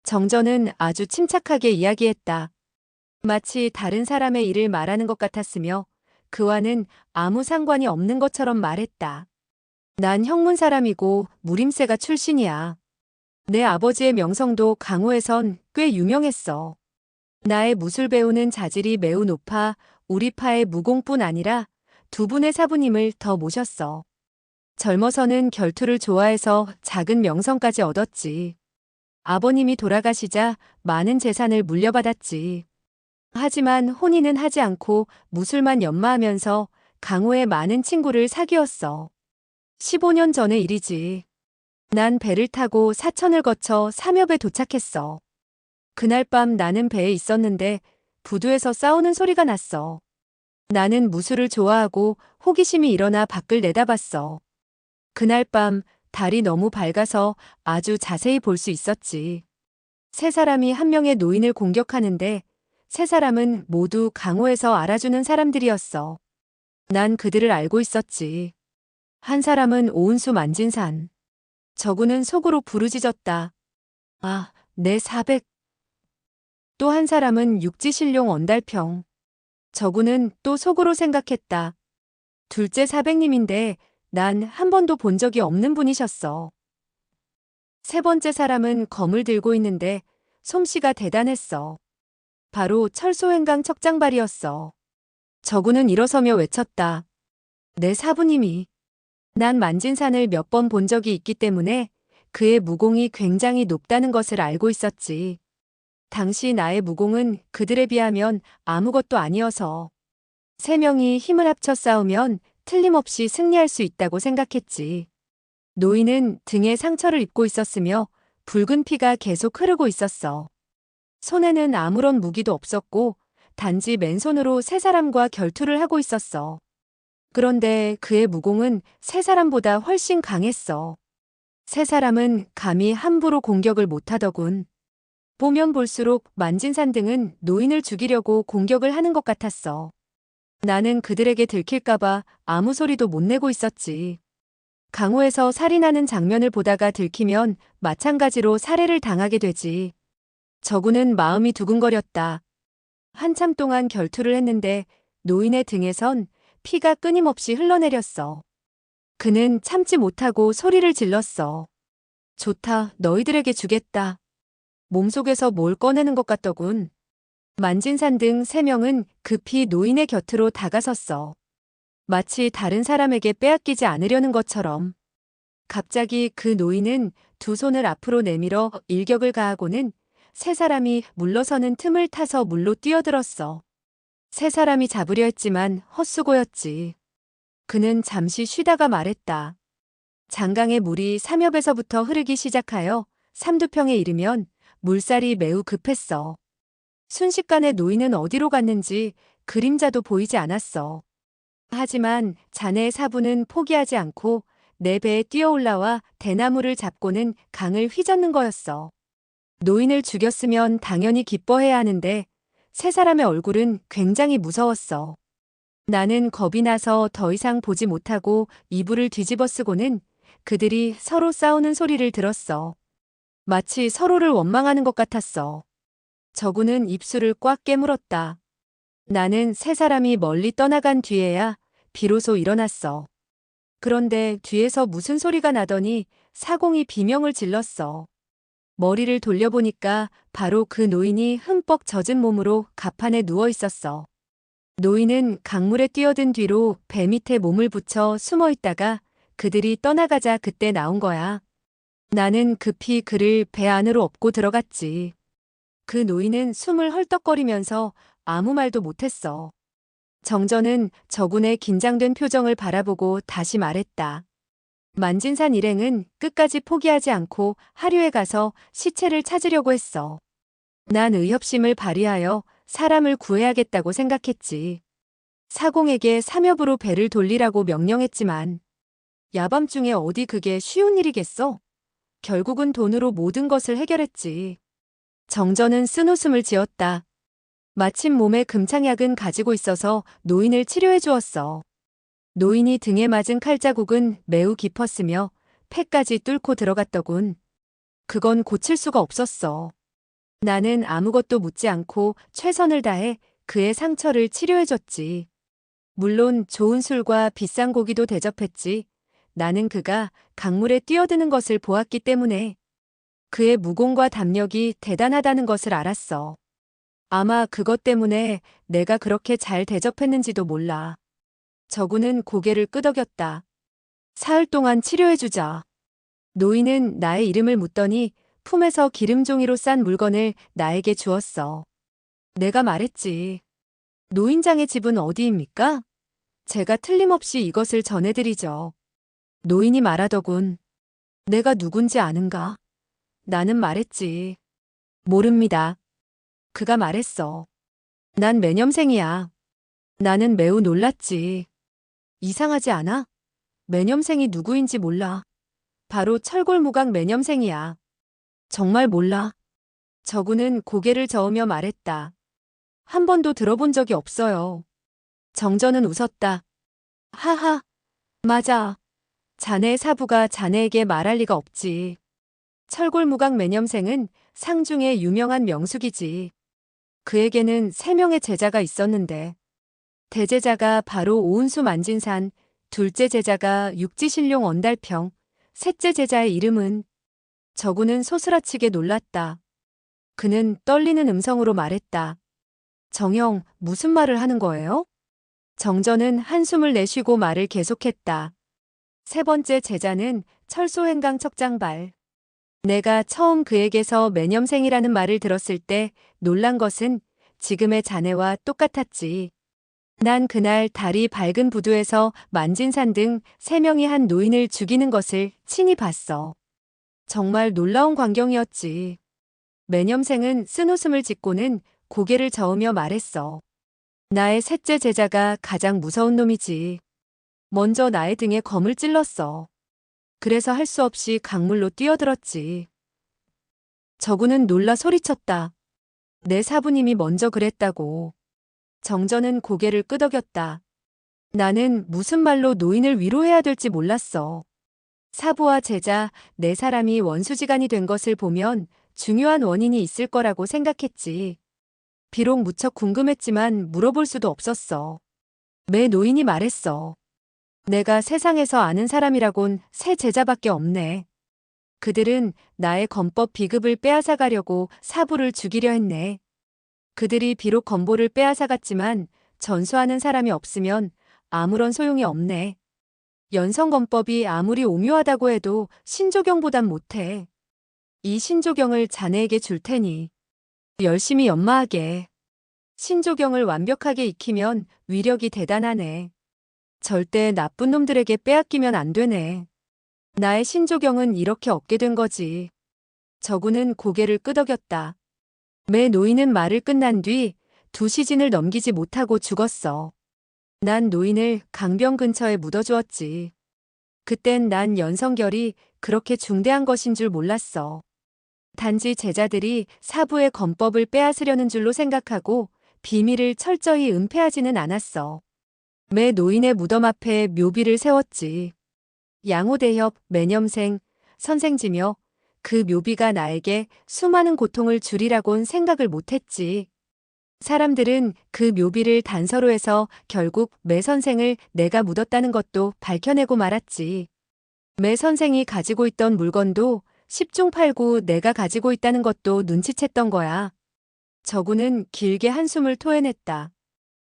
정전은 아주 침착하게 이야기했다. 마치 다른 사람의 일을 말하는 것 같았으며 그와는 아무 상관이 없는 것처럼 말했다. 난 형문 사람이고 무림세가 출신이야. 내 아버지의 명성도 강호에선 꽤 유명했어. 나의 무술 배우는 자질이 매우 높아 우리 파의 무공뿐 아니라 두 분의 사부님을 더 모셨어. 젊어서는 결투를 좋아해서 작은 명성까지 얻었지. 아버님이 돌아가시자 많은 재산을 물려받았지. 하지만 혼인은 하지 않고 무술만 연마하면서 강호의 많은 친구를 사귀었어. 15년 전의 일이지. 난 배를 타고 사천을 거쳐 삼엽에 도착했어. 그날 밤 나는 배에 있었는데 부두에서 싸우는 소리가 났어. 나는 무술을 좋아하고 호기심이 일어나 밖을 내다봤어. 그날 밤 달이 너무 밝아서 아주 자세히 볼 수 있었지. 세 사람이 한 명의 노인을 공격하는데 세 사람은 모두 강호에서 알아주는 사람들이었어. 난 그들을 알고 있었지. 한 사람은 오은수 만진산. 저구는 속으로 부르짖었다. 아, 내 400. 또 한 사람은 육지신룡 언달평. 저구는 또 속으로 생각했다. 둘째 400님인데 난 한 번도 본 적이 없는 분이셨어. 세 번째 사람은 검을 들고 있는데 솜씨가 대단했어. 바로 철소행강 척장발이었어. 저구는 일어서며 외쳤다. 내 사부님이. 난 만진산을 몇 번 본 적이 있기 때문에 그의 무공이 굉장히 높다는 것을 알고 있었지. 당시 나의 무공은 그들에 비하면 아무것도 아니어서 세 명이 힘을 합쳐 싸우면 틀림없이 승리할 수 있다고 생각했지. 노인은 등에 상처를 입고 있었으며 붉은 피가 계속 흐르고 있었어. 손에는 아무런 무기도 없었고 단지 맨손으로 세 사람과 결투를 하고 있었어. 그런데 그의 무공은 세 사람보다 훨씬 강했어. 세 사람은 감히 함부로 공격을 못하더군. 보면 볼수록 만진산 등은 노인을 죽이려고 공격을 하는 것 같았어. 나는 그들에게 들킬까봐 아무 소리도 못 내고 있었지. 강호에서 살인하는 장면을 보다가 들키면 마찬가지로 살해를 당하게 되지. 저구는 마음이 두근거렸다. 한참 동안 결투를 했는데 노인의 등에선 피가 끊임없이 흘러내렸어. 그는 참지 못하고 소리를 질렀어. 좋다, 너희들에게 주겠다. 몸속에서 뭘 꺼내는 것 같더군. 만진산 등 세 명은 급히 노인의 곁으로 다가섰어. 마치 다른 사람에게 빼앗기지 않으려는 것처럼. 갑자기 그 노인은 두 손을 앞으로 내밀어 일격을 가하고는 세 사람이 물러서는 틈을 타서 물로 뛰어들었어. 세 사람이 잡으려 했지만 헛수고였지. 그는 잠시 쉬다가 말했다. 장강의 물이 삼엽에서부터 흐르기 시작하여 삼두평에 이르면 물살이 매우 급했어. 순식간에 노인은 어디로 갔는지 그림자도 보이지 않았어. 하지만 자네의 사부는 포기하지 않고 내 배에 뛰어올라와 대나무를 잡고는 강을 휘젓는 거였어. 노인을 죽였으면 당연히 기뻐해야 하는데 세 사람의 얼굴은 굉장히 무서웠어. 나는 겁이 나서 더 이상 보지 못하고 이불을 뒤집어 쓰고는 그들이 서로 싸우는 소리를 들었어. 마치 서로를 원망하는 것 같았어. 저구는 입술을 꽉 깨물었다. 나는 세 사람이 멀리 떠나간 뒤에야 비로소 일어났어. 그런데 뒤에서 무슨 소리가 나더니 사공이 비명을 질렀어. 머리를 돌려보니까 바로 그 노인이 흠뻑 젖은 몸으로 갑판에 누워 있었어. 노인은 강물에 뛰어든 뒤로 배 밑에 몸을 붙여 숨어 있다가 그들이 떠나가자 그때 나온 거야. 나는 급히 그를 배 안으로 업고 들어갔지. 그 노인은 숨을 헐떡거리면서 아무 말도 못했어. 정전은 저군의 긴장된 표정을 바라보고 다시 말했다. 만진산 일행은 끝까지 포기하지 않고 하류에 가서 시체를 찾으려고 했어. 난 의협심을 발휘하여 사람을 구해야겠다고 생각했지. 사공에게 삼엽으로 배를 돌리라고 명령했지만 야밤중에 어디 그게 쉬운 일이겠어? 결국은 돈으로 모든 것을 해결했지. 정전은 쓴웃음을 지었다. 마침 몸에 금창약은 가지고 있어서 노인을 치료해 주었어. 노인이 등에 맞은 칼자국은 매우 깊었으며 폐까지 뚫고 들어갔더군. 그건 고칠 수가 없었어. 나는 아무것도 묻지 않고 최선을 다해 그의 상처를 치료해줬지. 물론 좋은 술과 비싼 고기도 대접했지. 나는 그가 강물에 뛰어드는 것을 보았기 때문에 그의 무공과 담력이 대단하다는 것을 알았어. 아마 그것 때문에 내가 그렇게 잘 대접했는지도 몰라. 저구는 고개를 끄덕였다. 사흘 동안 치료해주자. 노인은 나의 이름을 묻더니 품에서 기름종이로 싼 물건을 나에게 주었어. 내가 말했지. 노인장의 집은 어디입니까? 제가 틀림없이 이것을 전해드리죠. 노인이 말하더군. 내가 누군지 아는가? 나는 말했지. 모릅니다. 그가 말했어. 난 매념생이야. 나는 매우 놀랐지. 이상하지 않아? 매념생이 누구인지 몰라. 바로 철골무각 매념생이야. 정말 몰라. 저구는 고개를 저으며 말했다. 한 번도 들어본 적이 없어요. 정전은 웃었다. 하하, 맞아. 자네의 사부가 자네에게 말할 리가 없지. 철골무각 매념생은 상중의 유명한 명숙이지. 그에게는 3명의 제자가 있었는데 대제자가 바로 오은수 만진산, 둘째 제자가 육지신룡 언달평, 셋째 제자의 이름은 저구는 소스라치게 놀랐다. 그는 떨리는 음성으로 말했다. 정형, 무슨 말을 하는 거예요? 정전은 한숨을 내쉬고 말을 계속했다. 3번째 제자는 철소행강 척장발. 내가 처음 그에게서 매념생이라는 말을 들었을 때 놀란 것은 지금의 자네와 똑같았지. 난 그날 달이 밝은 부두에서 만진산 등 3명이 한 노인을 죽이는 것을 친히 봤어. 정말 놀라운 광경이었지. 매념생은 쓴웃음을 짓고는 고개를 저으며 말했어. 나의 셋째 제자가 가장 무서운 놈이지. 먼저 나의 등에 검을 찔렀어. 그래서 할 수 없이 강물로 뛰어들었지. 저구는 놀라 소리쳤다. 내 사부님이 먼저 그랬다고. 정전은 고개를 끄덕였다. 나는 무슨 말로 노인을 위로해야 될지 몰랐어. 사부와 제자, 4사람이 원수지간이 된 것을 보면 중요한 원인이 있을 거라고 생각했지. 비록 무척 궁금했지만 물어볼 수도 없었어. 매 노인이 말했어. 내가 세상에서 아는 사람이라곤 3 제자밖에 없네. 그들은 나의 검법 비급을 빼앗아가려고 사부를 죽이려 했네. 그들이 비록 검보를 빼앗아갔지만 전수하는 사람이 없으면 아무런 소용이 없네. 연성검법이 아무리 오묘하다고 해도 신조경보단 못해. 이 신조경을 자네에게 줄 테니 열심히 연마하게. 신조경을 완벽하게 익히면 위력이 대단하네. 절대 나쁜 놈들에게 빼앗기면 안 되네. 나의 신조경은 이렇게 얻게 된 거지. 저구는 고개를 끄덕였다. 매 노인은 말을 끝난 뒤 2시즌을 넘기지 못하고 죽었어. 난 노인을 강병 근처에 묻어주었지. 그땐 난 연성결이 그렇게 중대한 것인 줄 몰랐어. 단지 제자들이 사부의 검법을 빼앗으려는 줄로 생각하고 비밀을 철저히 은폐하지는 않았어. 매 노인의 무덤 앞에 묘비를 세웠지. 양호대협, 매념생, 선생지며 그 묘비가 나에게 수많은 고통을 주리라곤 생각을 못했지. 사람들은 그 묘비를 단서로 해서 결국 매 선생을 내가 묻었다는 것도 밝혀내고 말았지. 매 선생이 가지고 있던 물건도 10중 8구 내가 가지고 있다는 것도 눈치챘던 거야. 저구는 길게 한숨을 토해냈다.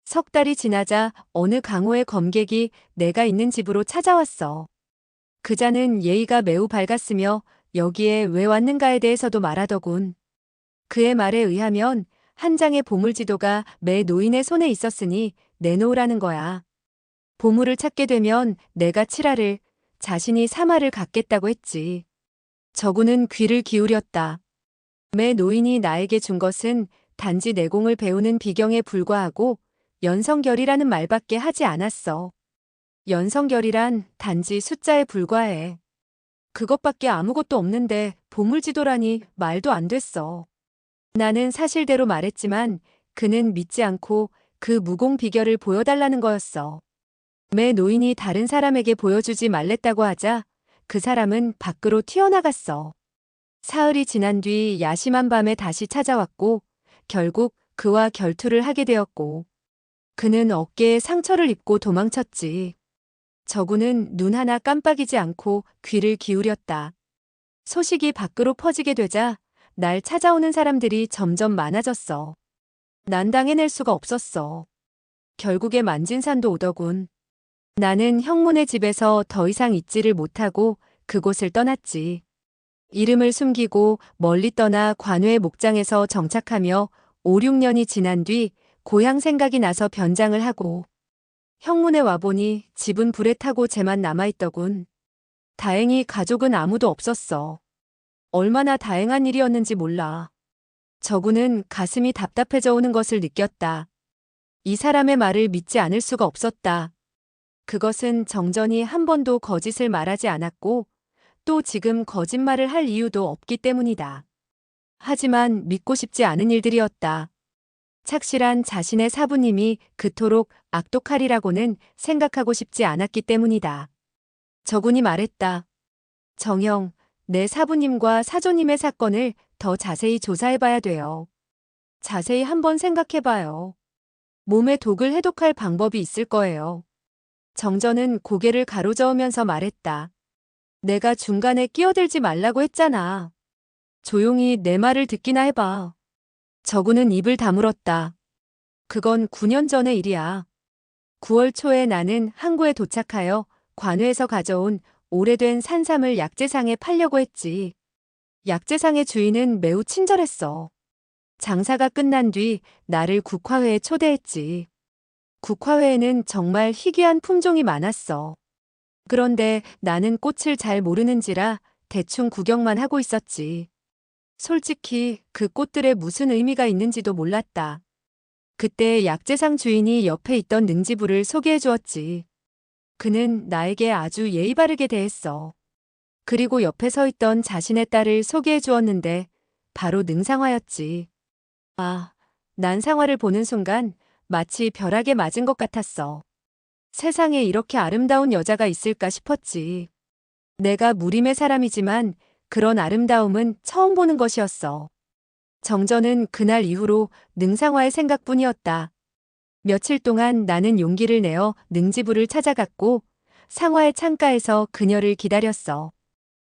석 달이 지나자 어느 강호의 검객이 내가 있는 집으로 찾아왔어. 그자는 예의가 매우 밝았으며 여기에 왜 왔는가에 대해서도 말하더군. 그의 말에 의하면 한 장의 보물지도가 매 노인의 손에 있었으니 내놓으라는 거야. 보물을 찾게 되면 내가 7화를, 자신이 3화를 갖겠다고 했지. 저구는 귀를 기울였다. 매 노인이 나에게 준 것은 단지 내공을 배우는 비경에 불과하고 연성결이라는 말밖에 하지 않았어. 연성결이란 단지 숫자에 불과해. 그것밖에 아무것도 없는데 보물지도라니 말도 안 됐어. 나는 사실대로 말했지만 그는 믿지 않고 그 무공 비결을 보여달라는 거였어. 매 노인이 다른 사람에게 보여주지 말랬다고 하자 그 사람은 밖으로 튀어나갔어. 사흘이 지난 뒤 야심한 밤에 다시 찾아왔고 결국 그와 결투를 하게 되었고 그는 어깨에 상처를 입고 도망쳤지. 저구는 눈 하나 깜빡이지 않고 귀를 기울였다. 소식이 밖으로 퍼지게 되자 날 찾아오는 사람들이 점점 많아졌어. 난 당해낼 수가 없었어. 결국에 만진산도 오더군. 나는 형문의 집에서 더 이상 있지를 못하고 그곳을 떠났지. 이름을 숨기고 멀리 떠나 관외의 목장에서 정착하며 5, 6년이 지난 뒤 고향 생각이 나서 변장을 하고 형문에 와보니 집은 불에 타고 쟤만 남아있더군. 다행히 가족은 아무도 없었어. 얼마나 다행한 일이었는지 몰라. 저구는 가슴이 답답해져 오는 것을 느꼈다. 이 사람의 말을 믿지 않을 수가 없었다. 그것은 정전이 한 번도 거짓을 말하지 않았고 또 지금 거짓말을 할 이유도 없기 때문이다. 하지만 믿고 싶지 않은 일들이었다. 착실한 자신의 사부님이 그토록 악독하리라고는 생각하고 싶지 않았기 때문이다. 저군이 말했다. 정형, 내 사부님과 사조님의 사건을 더 자세히 조사해봐야 돼요. 자세히 한번 생각해봐요. 몸에 독을 해독할 방법이 있을 거예요. 정전은 고개를 가로저으면서 말했다. 내가 중간에 끼어들지 말라고 했잖아. 조용히 내 말을 듣기나 해봐. 저구는 입을 다물었다. 그건 9년 전의 일이야. 9월 초에 나는 항구에 도착하여 관회에서 가져온 오래된 산삼을 약재상에 팔려고 했지. 약재상의 주인은 매우 친절했어. 장사가 끝난 뒤 나를 국화회에 초대했지. 국화회에는 정말 희귀한 품종이 많았어. 그런데 나는 꽃을 잘 모르는지라 대충 구경만 하고 있었지. 솔직히 그 꽃들에 무슨 의미가 있는지도 몰랐다. 그때 약재상 주인이 옆에 있던 능지부를 소개해 주었지. 그는 나에게 아주 예의 바르게 대했어. 그리고 옆에 서 있던 자신의 딸을 소개해 주었는데 바로 능상화였지. 아, 난 상화를 보는 순간 마치 벼락에 맞은 것 같았어. 세상에 이렇게 아름다운 여자가 있을까 싶었지. 내가 무림의 사람이지만 그런 아름다움은 처음 보는 것이었어. 정전은 그날 이후로 능상화의 생각뿐이었다. 며칠 동안 나는 용기를 내어 능지부를 찾아갔고 상화의 창가에서 그녀를 기다렸어.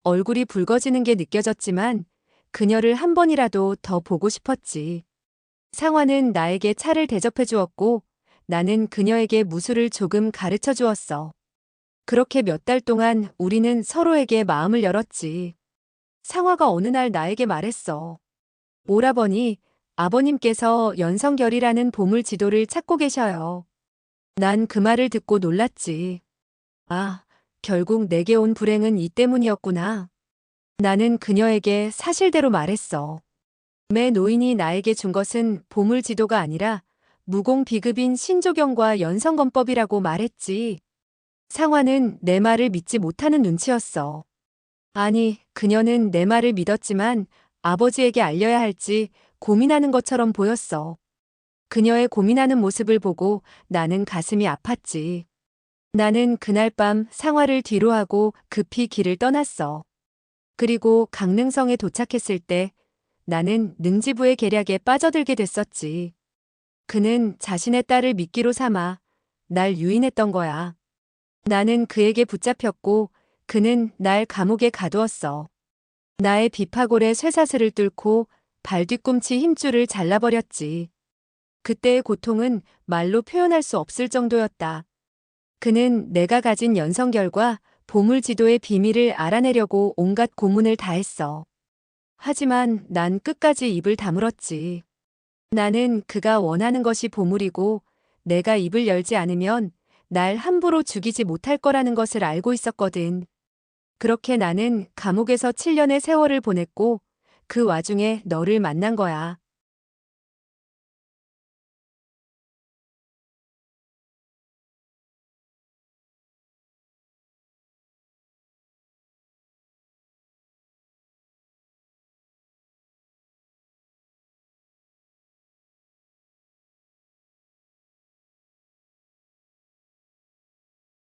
얼굴이 붉어지는 게 느껴졌지만 그녀를 한 번이라도 더 보고 싶었지. 상화는 나에게 차를 대접해 주었고 나는 그녀에게 무술을 조금 가르쳐 주었어. 그렇게 몇 달 동안 우리는 서로에게 마음을 열었지. 상화가 어느 날 나에게 말했어. 오라버니, 아버님께서 연성결이라는 보물 지도를 찾고 계셔요. 난 그 말을 듣고 놀랐지. 아, 결국 내게 온 불행은 이 때문이었구나. 나는 그녀에게 사실대로 말했어. 매 노인이 나에게 준 것은 보물 지도가 아니라 무공 비급인 신조경과 연성검법이라고 말했지. 상화는 내 말을 믿지 못하는 눈치였어. 아니, 그녀는 내 말을 믿었지만 아버지에게 알려야 할지 고민하는 것처럼 보였어. 그녀의 고민하는 모습을 보고 나는 가슴이 아팠지. 나는 그날 밤 상화를 뒤로 하고 급히 길을 떠났어. 그리고 강릉성에 도착했을 때 나는 능지부의 계략에 빠져들게 됐었지. 그는 자신의 딸을 미끼로 삼아 날 유인했던 거야. 나는 그에게 붙잡혔고 그는 날 감옥에 가두었어. 나의 비파골의 쇠사슬을 뚫고 발 뒤꿈치 힘줄을 잘라버렸지. 그때의 고통은 말로 표현할 수 없을 정도였다. 그는 내가 가진 연성결과 보물지도의 비밀을 알아내려고 온갖 고문을 다했어. 하지만 난 끝까지 입을 다물었지. 나는 그가 원하는 것이 보물이고 내가 입을 열지 않으면 날 함부로 죽이지 못할 거라는 것을 알고 있었거든. 그렇게 나는 감옥에서 7년의 세월을 보냈고 그 와중에 너를 만난 거야.